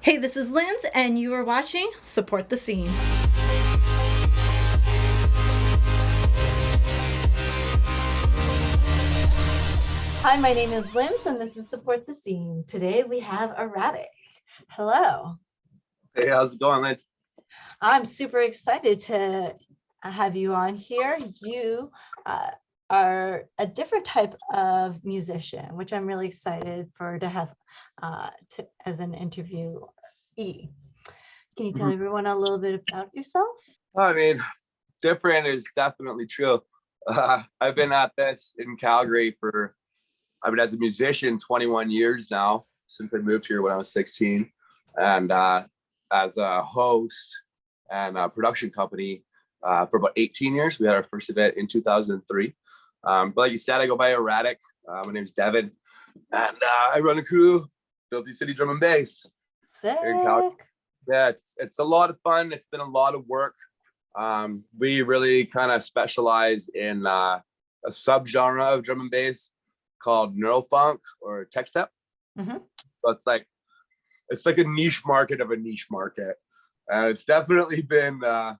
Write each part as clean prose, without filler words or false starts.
Hey, this is Linz, and you are watching Support the Scene. Hi, my name is Linz, and this is Support the Scene. Today we have Eradik. Hello. Hey, how's it going, Linz? I'm super excited to have you on here. You are a different type of musician, which I'm really excited for to have as an interviewee. Can you tell everyone a little bit about yourself? I mean, different is definitely true. I've been at this in Calgary as a musician, 21 years now, since I moved here when I was 16. And as a host and a production company for about 18 years. We had our first event in 2003. But like you said, I go by Eradik. My name's Devin. And I run a crew, Filthy City Drum and Bass. Sick. Here in Calgary. Yeah, it's a lot of fun. It's been a lot of work. We really kind of specialize in a subgenre of drum and bass called neurofunk or tech step. Mm-hmm. So it's like a niche market of a niche market. It's definitely been a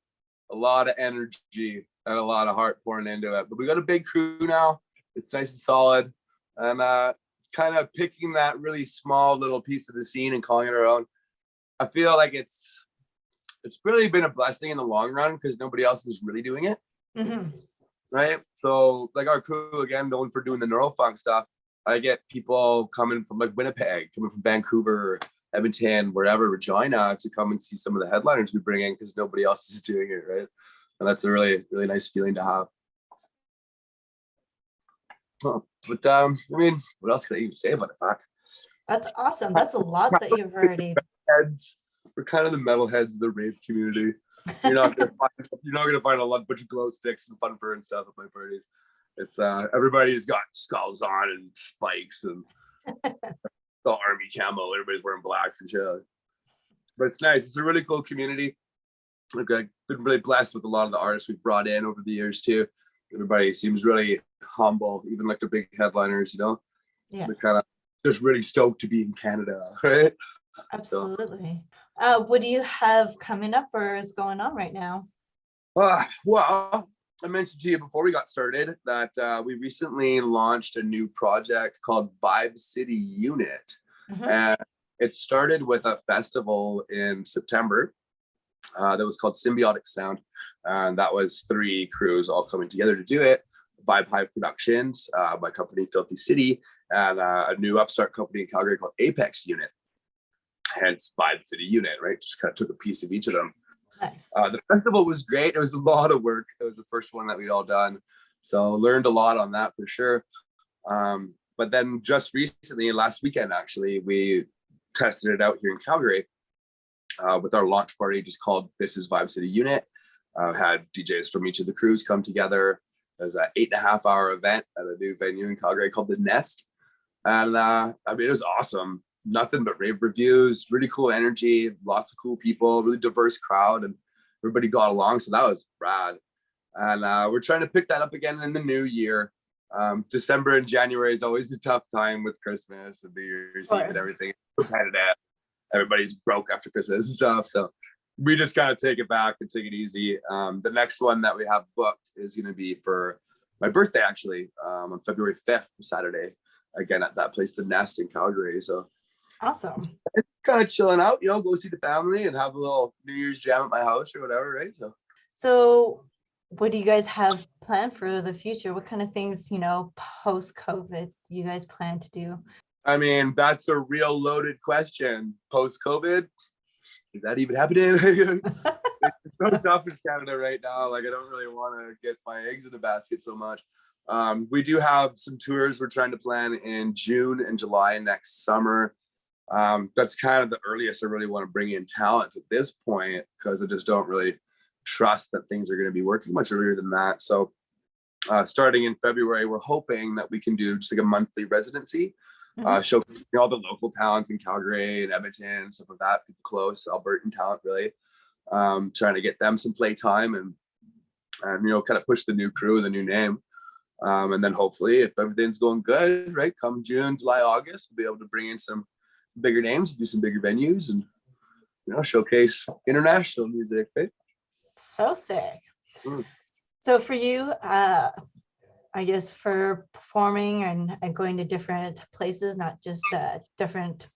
lot of energy and a lot of heart pouring into it. But we got a big crew now. It's nice and solid, and kind of picking that really small little piece of the scene and calling it our own. I feel like it's really been a blessing in the long run because nobody else is really doing it. Mm-hmm. Right? So like our crew, again, known for doing the neurofunk stuff, I get people coming from like Winnipeg, coming from Vancouver, Edmonton, wherever, Regina, to come and see some of the headliners we bring in because nobody else is doing it, right? And that's a really, really nice feeling to have. But I mean, what else can I even say about it, Pac? That's awesome. That's a lot that you've already. We're kind of the metalheads of the rave community. You're not gonna find a bunch of glow sticks and fun fur and stuff at my parties. It's everybody's got skulls on and spikes and the army camo. Everybody's wearing black and shit. But it's nice. It's a really cool community. Like, I've been really blessed with a lot of the artists we've brought in over the years too. Everybody seems really humble, even like the big headliners, you know. Yeah. They're kind of just really stoked to be in Canada, right? Absolutely. What do you have coming up or is going on right now? Well, I mentioned to you before we got started that we recently launched a new project called Vibe City Unit. Mm-hmm. And it started with a festival in September that was called Symbiotic Sound. And that was 3 crews all coming together to do it. Vibe Hive Productions, my company Filthy City, and a new upstart company in Calgary called Apex Unit. Hence Vibe City Unit, right? Just kind of took a piece of each of them. Nice. The festival was great. It was a lot of work. It was the first one that we'd all done. So learned a lot on that for sure. But then just recently, last weekend, actually, we tested it out here in Calgary with our launch party just called This is Vibe City Unit. Had DJs from each of the crews come together. It was an 8.5-hour event at a new venue in Calgary called The Nest. And I mean, it was awesome. Nothing but rave reviews, really cool energy, lots of cool people, really diverse crowd, and everybody got along. So that was rad. And we're trying to pick that up again in the new year. December and January is always a tough time with Christmas and New Year's Eve and everything. Competitive. Everybody's broke after Christmas and stuff. So we just kind of take it back and take it easy. The next one that we have booked is going to be for my birthday, actually, on February 5th, Saturday, again at that place, The Nest in Calgary. So awesome. It's kind of chilling out, you know, go see the family and have a little New Year's jam at my house or whatever, right? So what do you guys have planned for the future? What kind of things, you know, post-COVID you guys plan to do? I mean, that's a real loaded question. Post-COVID, is that even happening? It's so tough in Canada right now. Like, I don't really want to get my eggs in a basket so much. We do have some tours we're trying to plan in June and July next summer. That's kind of the earliest I really want to bring in talent at this point because I just don't really trust that things are going to be working much earlier than that. So starting in February, we're hoping that we can do just like a monthly residency, show all the local talent in Calgary and Edmonton, stuff like that, people close, Albertan talent really, trying to get them some play time and you know, kind of push the new crew, the new name. And then hopefully if everything's going good, right, come June, July, August, we'll be able to bring in some bigger names, do some bigger venues and showcase international music, right? So sick. Mm. So for you, I guess for performing and going to different places, not just different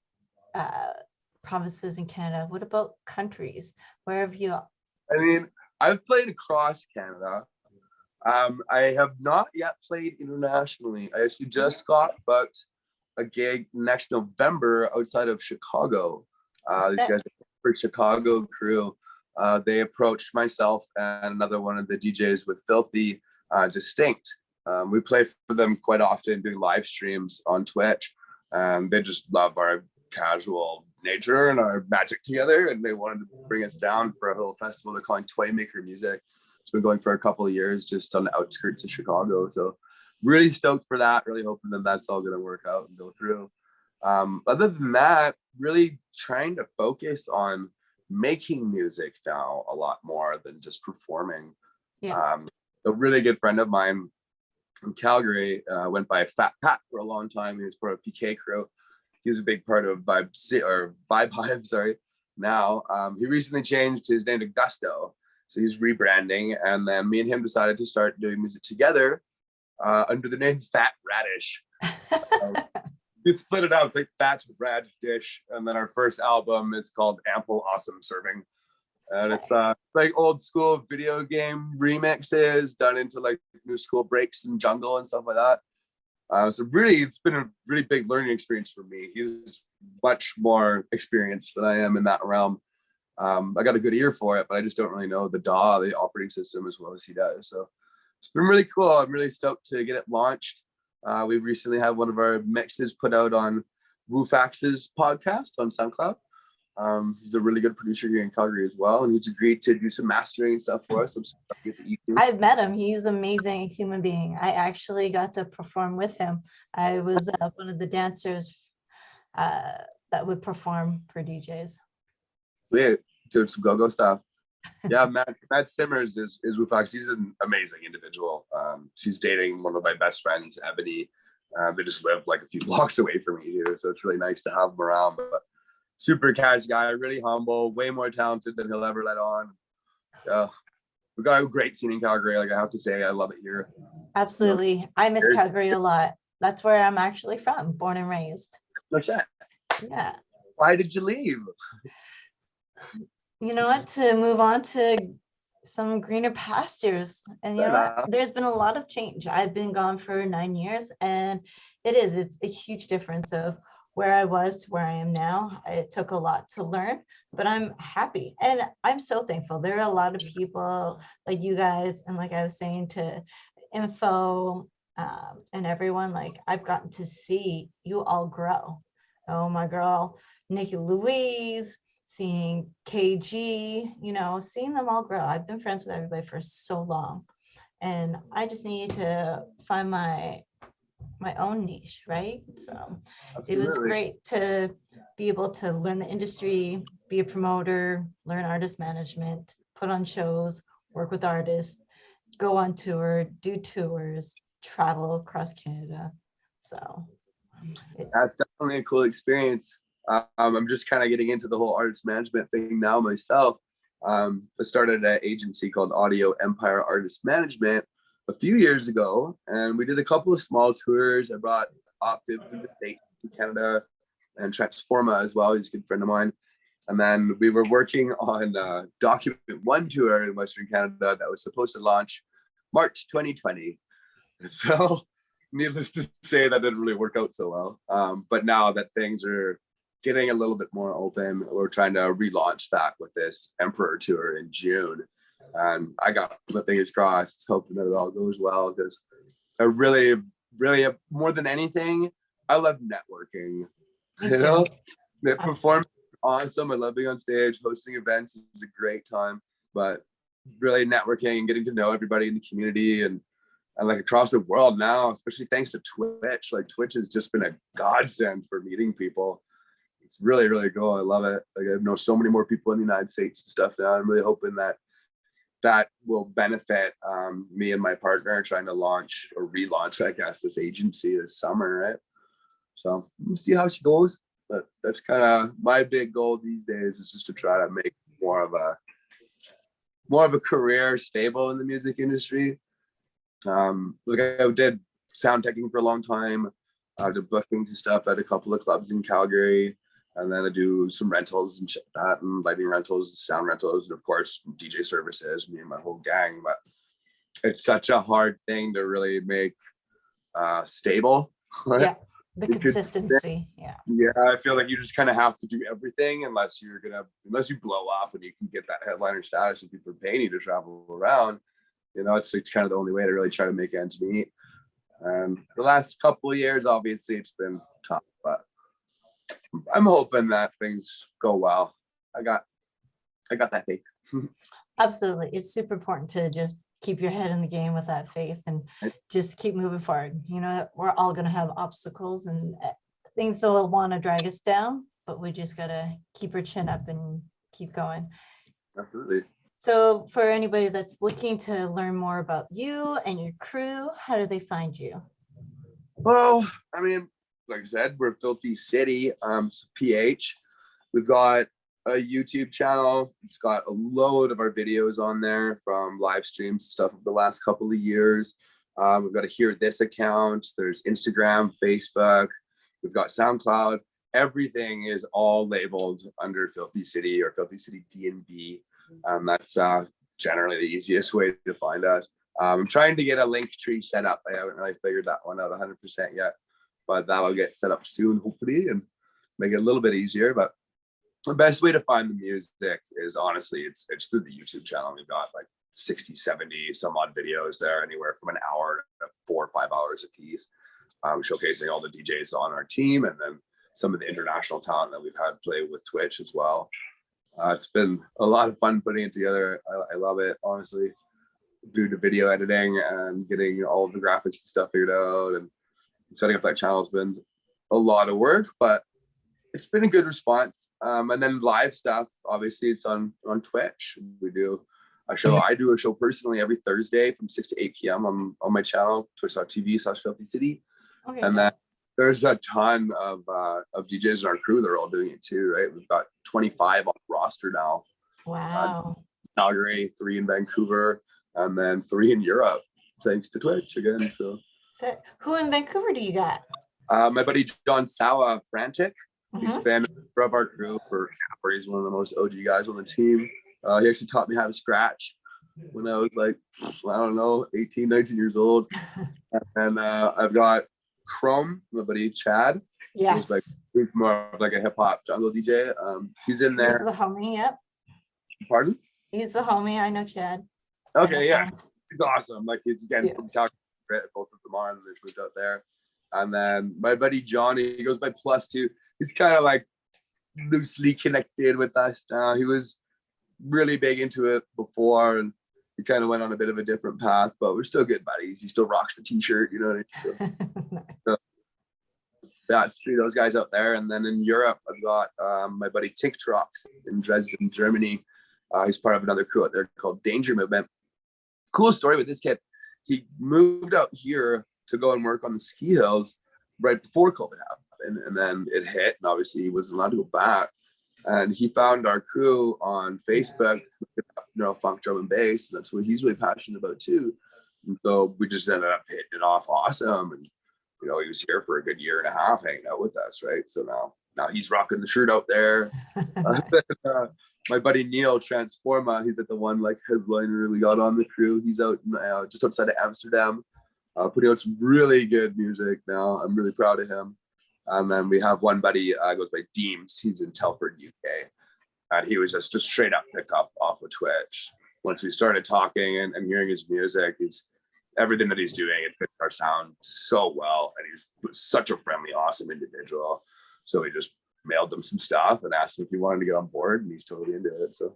provinces in Canada, what about countries? Where have you? I mean, I've played across Canada. I have not yet played internationally. I actually just got booked a gig next November outside of Chicago. These guys for Chicago crew. They approached myself and another one of the DJs with Filthy Distinct. We play for them quite often, doing live streams on Twitch. They just love our casual nature and our magic together, and they wanted to bring us down for a little festival they're calling Toy Maker Music. It's been going for a couple of years, just on the outskirts of Chicago. So really stoked for that. Really hoping that that's all going to work out and go through. Other than that, really trying to focus on making music now a lot more than just performing. Yeah. A really good friend of mine from Calgary went by Fat Pat for a long time. He was part of PK Crew. He's a big part of Vibe Hive, sorry. Now, he recently changed his name to Gusto. So he's rebranding. And then me and him decided to start doing music together under the name Fat Radish. We split it up. It's like Fat's Radish. And then our first album is called Ample Awesome Serving. And it's like old school video game remixes done into like new school breaks and jungle and stuff like that. So really, it's been a really big learning experience for me. He's much more experienced than I am in that realm. I got a good ear for it, but I just don't really know the DAW, the operating system, as well as he does. So it's been really cool. I'm really stoked to get it launched. We recently had one of our mixes put out on Woofax's podcast on SoundCloud. He's a really good producer here in Calgary as well, and he's agreed to do some mastering and stuff for us. I've met him. He's an amazing human being. I actually got to perform with him. I was one of the dancers that would perform for DJs. Sweet. So some go-go stuff. Yeah, Matt Simmers is Woofax. He's an amazing individual. She's dating one of my best friends, Ebony. They just live like a few blocks away from me here, so it's really nice to have him around. But super cash guy, really humble, way more talented than he'll ever let on. We've got a great scene in Calgary. Like I have to say, I love it here. Absolutely. I miss Calgary a lot. That's where I'm actually from, born and raised. No chat. Yeah. Why did you leave? You know what? To move on to some greener pastures. And you know what? There's been a lot of change. I've been gone for 9 years, and it's a huge difference of where I was to where I am now. It took a lot to learn, but I'm happy and I'm so thankful. There are a lot of people like you guys, and like I was saying to Info and everyone, like I've gotten to see you all grow. Oh, my girl, Nikki Louise, seeing KG, seeing them all grow. I've been friends with everybody for so long, and I just need to find my own niche, right? So Absolutely. It was great to be able to learn the industry, be a promoter, learn artist management, put on shows, work with artists, go on tour, do tours, travel across Canada. So that's definitely a cool experience. I'm just kind of getting into the whole artist management thing now myself. I started an agency called Audio Empire Artist Management a few years ago, and we did a couple of small tours. I brought Octave through the state in Canada and Transforma as well. He's a good friend of mine. And then we were working on Document One tour in Western Canada that was supposed to launch March 2020. So needless to say, that didn't really work out so well. But now that things are getting a little bit more open, we're trying to relaunch that with this Emperor tour in June. And I got the fingers crossed, hoping that it all goes well, because I really, more than anything, I love networking. The performance is awesome. I love being on stage. Hosting events is a great time, but really networking and getting to know everybody in the community and like across the world now, especially thanks to Twitch. Like Twitch has just been a godsend for meeting people. It's really, really cool. I love it. Like I know so many more people in the United States and stuff now. I'm really hoping that will benefit me and my partner trying to launch or relaunch, I guess, this agency this summer, right? So we'll see how she goes. But that's kind of my big goal these days, is just to try to make more of a career stable in the music industry. Like I did sound teching for a long time. I did bookings and stuff at a couple of clubs in Calgary, and then I do some rentals and shit like that, and lighting rentals, sound rentals, and of course DJ services, me and my whole gang. But it's such a hard thing to really make stable. Yeah, the consistency. Yeah, I feel like you just kind of have to do everything unless you blow up and you can get that headliner status and people are paying you to travel around. You know, it's kind of the only way to really try to make ends meet. And the last couple of years, obviously, it's been tough, but I'm hoping that things go well. I got that faith. Absolutely. It's super important to just keep your head in the game with that faith and just keep moving forward. You know, we're all going to have obstacles and things that will want to drag us down, but we just got to keep our chin up and keep going. Absolutely. So for anybody that's looking to learn more about you and your crew, how do they find you? Well, I mean, like I said, we're Filthy City, PH. We've got a YouTube channel. It's got a load of our videos on there from live streams, stuff of the last couple of years. We've got a Hear This account. There's Instagram, Facebook. We've got SoundCloud. Everything is all labeled under Filthy City or Filthy City D&B. That's generally the easiest way to find us. I'm trying to get a link tree set up. I haven't really figured that one out 100% yet, but that'll get set up soon, hopefully, and make it a little bit easier. But the best way to find the music is honestly, it's through the YouTube channel. We've got like 60, 70 some odd videos there, anywhere from an hour to 4 or 5 hours a piece, showcasing all the DJs on our team and then some of the international talent that we've had play with Twitch as well. It's been a lot of fun putting it together. I love it, honestly. Doing the video editing and getting all of the graphics and stuff figured out and setting up that channel has been a lot of work, but it's been a good response. And then live stuff, obviously, it's on Twitch. We do a show. I do a show personally every Thursday from 6 to 8 p.m. on my channel, twitch.tv/Filthy City. Okay, and then there's a ton of DJs in our crew that are all doing it too, right? We've got 25 on the roster now. Wow. Calgary, 3 in Vancouver, and then 3 in Europe, thanks to Twitch again. So who in Vancouver do you got? My buddy John Sawa, Frantic. He's been a member of our crew for he's one of the most OG guys on the team. He actually taught me how to scratch when I was like, I don't know, 18, 19 years old. And I've got Chrome, my buddy Chad. Yes. He's more of like a hip hop jungle DJ. He's in there. He's the homie, yep. Pardon? He's the homie. I know Chad. Okay, yeah. He's awesome. Like he's again from Calgary, both of them are, and they've moved out there. And then my buddy Johnny, he goes by +2. He's kind of like loosely connected with us now. He was really big into it before, and he kind of went on a bit of a different path, but we're still good buddies. He still rocks the t-shirt, you know what I mean? So that's 3 of those guys out there. And then in Europe, I've got my buddy Tinktrox in Dresden, Germany. He's part of another crew out there called Danger Movement. Cool story with this kid. He moved out here to go and work on the ski hills right before COVID happened, and then it hit, and obviously he wasn't allowed to go back. And he found our crew on Facebook, funk, drum and bass, and that's what he's really passionate about too. And so we just ended up hitting it off awesome, and he was here for a good 1.5 years hanging out with us, right? So now he's rocking the shirt out there. My buddy Neil Transforma, he's at the one like headliner we got on the crew. He's out just outside of Amsterdam, putting out some really good music now. I'm really proud of him. And then we have one buddy goes by Deems. He's in Telford, UK, and he was just straight up pick up off of Twitch. Once we started talking and hearing his music, everything that he's doing, it fits our sound so well, and he's such a friendly, awesome individual. So we just mailed him some stuff and asked him if he wanted to get on board, and he's totally into it. So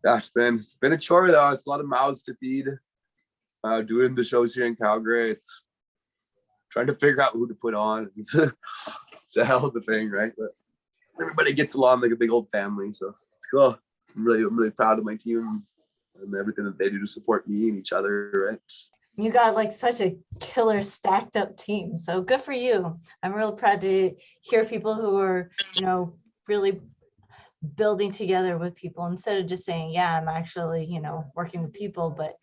yeah, it's been a chore though. It's a lot of mouths to feed. Doing the shows here in Calgary, it's trying to figure out who to put on. It's a hell of a thing, right? But everybody gets along like a big old family, so it's cool. I'm really proud of my team and everything that they do to support me and each other, right? You got like such a killer stacked up team. So good for you. I'm real proud to hear people who are, really building together with people instead of just saying, yeah, I'm actually, working with people, but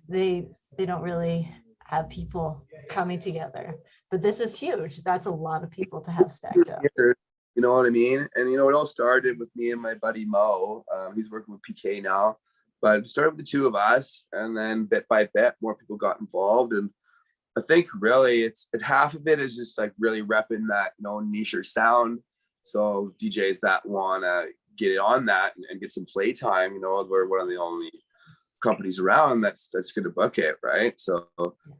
they don't really have people coming together. But this is huge. That's a lot of people to have stacked up. You know what I mean? And it all started with me and my buddy Mo. He's working with PK now, but it started with the two of us, and then bit by bit, more people got involved. And I think really half of it is just like really repping that niche sound. So DJs that wanna get it on that and get some play time, we're one of the only companies around that's gonna book it, right? So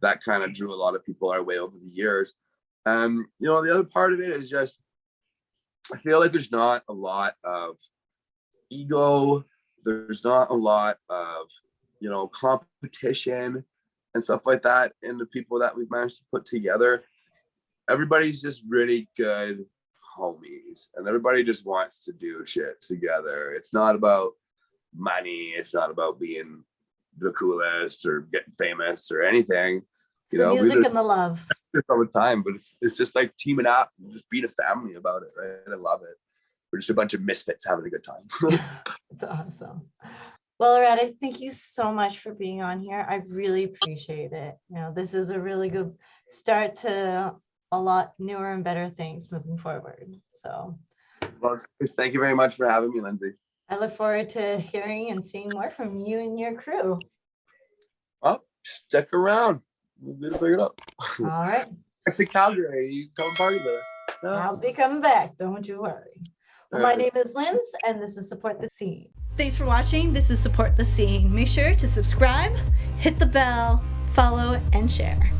that kind of drew a lot of people our way over the years. The other part of it is just, I feel like there's not a lot of ego. There's not a lot of, competition and stuff like that in the people that we've managed to put together. Everybody's just really good homies, and everybody just wants to do shit together. It's not about money. It's not about being the coolest or getting famous or anything. The music and the love. All the time, but it's just like teaming up and just being a family about it, right? I love it. We're just a bunch of misfits having a good time. It's awesome. Well, Eradik, thank you so much for being on here. I really appreciate it. This is a really good start to a lot newer and better things moving forward. So, well, thank you very much for having me, Lindsay. I look forward to hearing and seeing more from you and your crew. Well, stick around. We'll figure it out. All right. Back to Calgary. You come party with us. No? I'll be coming back. Don't you worry. Well, my name is Linz, and this is Support the Scene. Thanks for watching. This is Support the Scene. Make sure to subscribe, hit the bell, follow, and share.